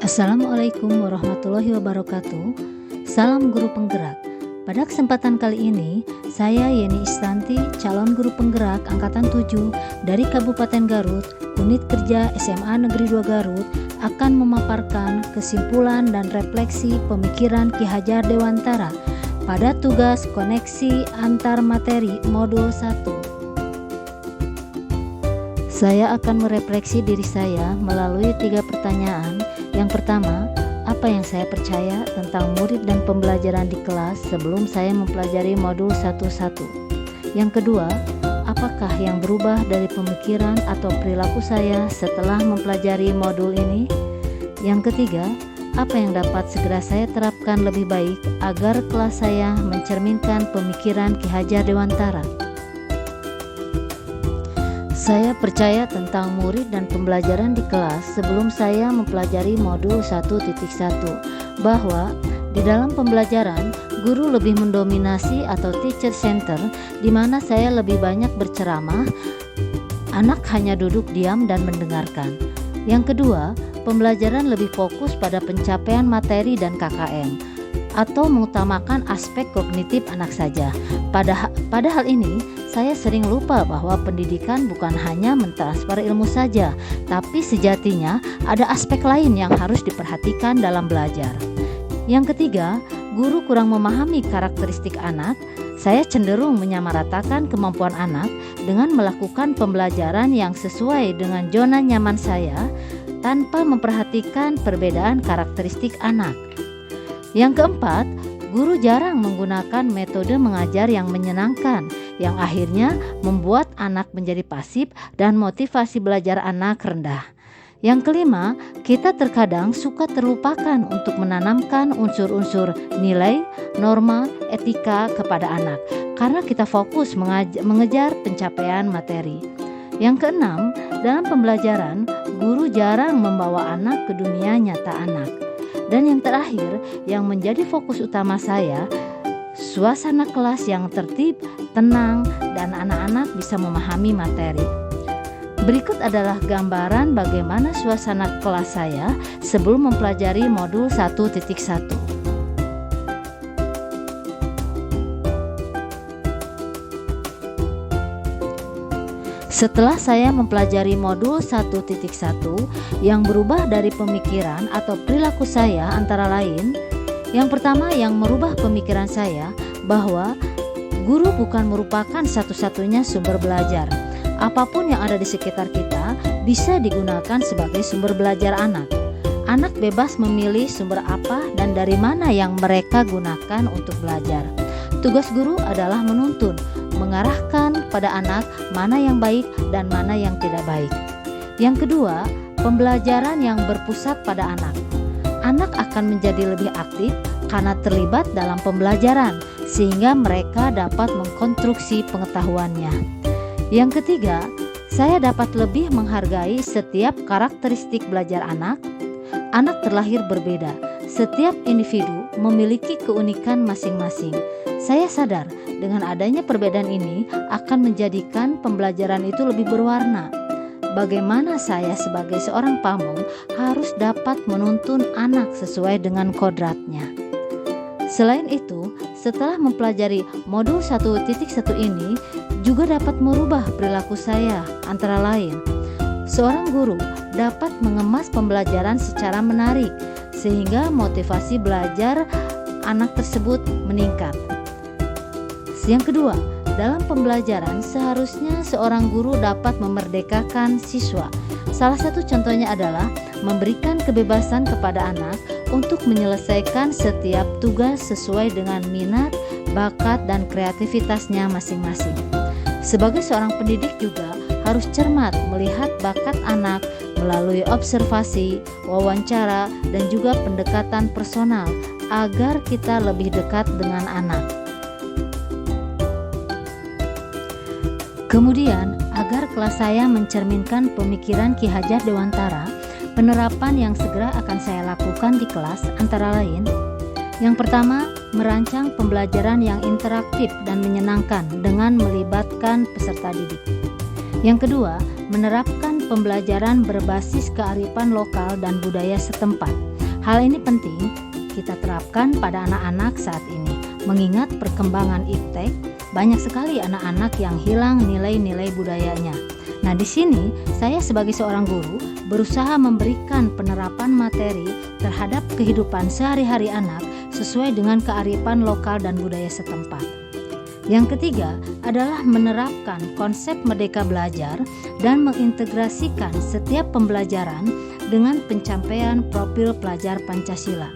Assalamualaikum warahmatullahi wabarakatuh. Salam guru penggerak. Pada kesempatan kali ini, saya Yeni Istanti, calon guru penggerak angkatan 7 dari Kabupaten Garut, Unit Kerja SMA Negeri 2 Garut, akan memaparkan kesimpulan dan refleksi pemikiran Ki Hajar Dewantara pada tugas koneksi antar materi modul 1. Saya akan merefleksi diri saya melalui 3 pertanyaan. Yang pertama, apa yang saya percaya tentang murid dan pembelajaran di kelas sebelum saya mempelajari modul 1-1? Yang kedua, apakah yang berubah dari pemikiran atau perilaku saya setelah mempelajari modul ini? Yang ketiga, apa yang dapat segera saya terapkan lebih baik agar kelas saya mencerminkan pemikiran Ki Hajar Dewantara? Saya percaya tentang murid dan pembelajaran di kelas sebelum saya mempelajari modul 1.1 bahwa di dalam pembelajaran guru lebih mendominasi atau teacher center, di mana saya lebih banyak berceramah, anak hanya duduk diam dan mendengarkan. Yang kedua, pembelajaran lebih fokus pada pencapaian materi dan KKM atau mengutamakan aspek kognitif anak saja. Pada hal ini, saya sering lupa bahwa pendidikan bukan hanya mentransfer ilmu saja, tapi sejatinya ada aspek lain yang harus diperhatikan dalam belajar. Yang ketiga, guru kurang memahami karakteristik anak. Saya cenderung menyamaratakan kemampuan anak dengan melakukan pembelajaran yang sesuai dengan zona nyaman saya tanpa memperhatikan perbedaan karakteristik anak. Yang keempat, guru jarang menggunakan metode mengajar yang menyenangkan, yang akhirnya membuat anak menjadi pasif dan motivasi belajar anak rendah. Yang kelima, kita terkadang suka terlupakan untuk menanamkan unsur-unsur nilai, norma, etika kepada anak karena kita fokus mengejar pencapaian materi. Yang keenam, dalam pembelajaran, guru jarang membawa anak ke dunia nyata anak. Dan yang terakhir, yang menjadi fokus utama saya, suasana kelas yang tertib, tenang, dan anak-anak bisa memahami materi. Berikut adalah gambaran bagaimana suasana kelas saya sebelum mempelajari modul 1.1. Setelah saya mempelajari modul 1.1 yang berubah dari pemikiran atau perilaku saya antara lain, yang pertama yang merubah pemikiran saya bahwa guru bukan merupakan satu-satunya sumber belajar. Apapun yang ada di sekitar kita bisa digunakan sebagai sumber belajar anak. Anak bebas memilih sumber apa dan dari mana yang mereka gunakan untuk belajar. Tugas guru adalah menuntun, mengarahkan pada anak mana yang baik dan mana yang tidak baik. Yang kedua, pembelajaran yang berpusat pada anak. Anak akan menjadi lebih aktif karena terlibat dalam pembelajaran, sehingga mereka dapat mengkonstruksi pengetahuannya. Yang ketiga, saya dapat lebih menghargai setiap karakteristik belajar anak. Anak terlahir berbeda, setiap individu memiliki keunikan masing-masing. Saya sadar dengan adanya perbedaan ini akan menjadikan pembelajaran itu lebih berwarna. Bagaimana saya sebagai seorang pamong harus dapat menuntun anak sesuai dengan kodratnya. Selain itu, setelah mempelajari modul 1.1 ini juga dapat merubah perilaku saya, antara lain, seorang guru dapat mengemas pembelajaran secara menarik sehingga motivasi belajar anak tersebut meningkat. Yang kedua, dalam pembelajaran seharusnya seorang guru dapat memerdekakan siswa. Salah satu contohnya adalah memberikan kebebasan kepada anak untuk menyelesaikan setiap tugas sesuai dengan minat, bakat, dan kreativitasnya masing-masing. Sebagai seorang pendidik juga harus cermat melihat bakat anak melalui observasi, wawancara, dan juga pendekatan personal agar kita lebih dekat dengan anak. Kemudian, agar kelas saya mencerminkan pemikiran Ki Hajar Dewantara, penerapan yang segera akan saya lakukan di kelas antara lain, yang pertama, merancang pembelajaran yang interaktif dan menyenangkan dengan melibatkan peserta didik. Yang kedua, menerapkan pembelajaran berbasis kearifan lokal dan budaya setempat. Hal ini penting kita terapkan pada anak-anak saat ini, mengingat perkembangan iptek banyak sekali anak-anak yang hilang nilai-nilai budayanya. Nah, di sini saya sebagai seorang guru berusaha memberikan penerapan materi terhadap kehidupan sehari-hari anak sesuai dengan kearifan lokal dan budaya setempat. Yang ketiga adalah menerapkan konsep Merdeka Belajar dan mengintegrasikan setiap pembelajaran dengan pencapaian profil pelajar Pancasila.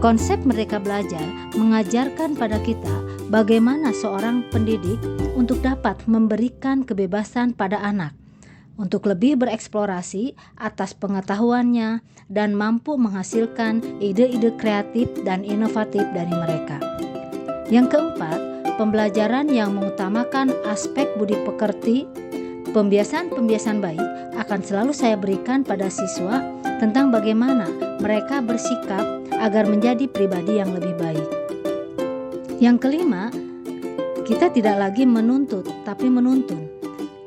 Konsep Merdeka Belajar mengajarkan pada kita bagaimana seorang pendidik untuk dapat memberikan kebebasan pada anak untuk lebih bereksplorasi atas pengetahuannya dan mampu menghasilkan ide-ide kreatif dan inovatif dari mereka. Yang keempat, pembelajaran yang mengutamakan aspek budi pekerti. Pembiasaan-pembiasaan baik akan selalu saya berikan pada siswa tentang bagaimana mereka bersikap agar menjadi pribadi yang lebih baik. Yang kelima, kita tidak lagi menuntut tapi menuntun.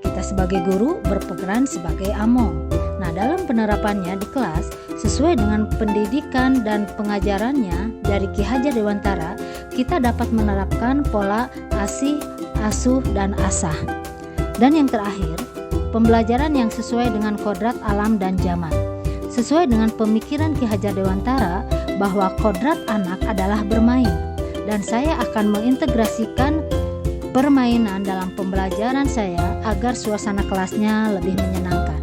Kita sebagai guru berperan sebagai among. Nah, dalam penerapannya di kelas sesuai dengan pendidikan dan pengajarannya dari Ki Hajar Dewantara, kita dapat menerapkan pola asih, asuh, dan asah. Dan yang terakhir, pembelajaran yang sesuai dengan kodrat alam dan zaman. Sesuai dengan pemikiran Ki Hajar Dewantara bahwa kodrat anak adalah bermain, dan saya akan mengintegrasikan permainan dalam pembelajaran saya agar suasana kelasnya lebih menyenangkan.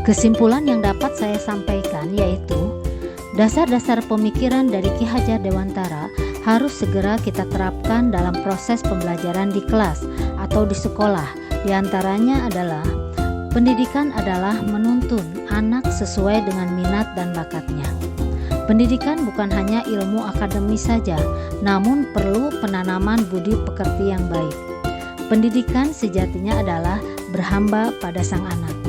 Kesimpulan yang dapat saya sampaikan yaitu dasar-dasar pemikiran dari Ki Hajar Dewantara harus segera kita terapkan dalam proses pembelajaran di kelas atau di sekolah. Di antaranya adalah pendidikan adalah menuntun anak sesuai dengan minat dan bakatnya. Pendidikan bukan hanya ilmu akademis saja, namun perlu penanaman budi pekerti yang baik. Pendidikan sejatinya adalah berhamba pada sang anak.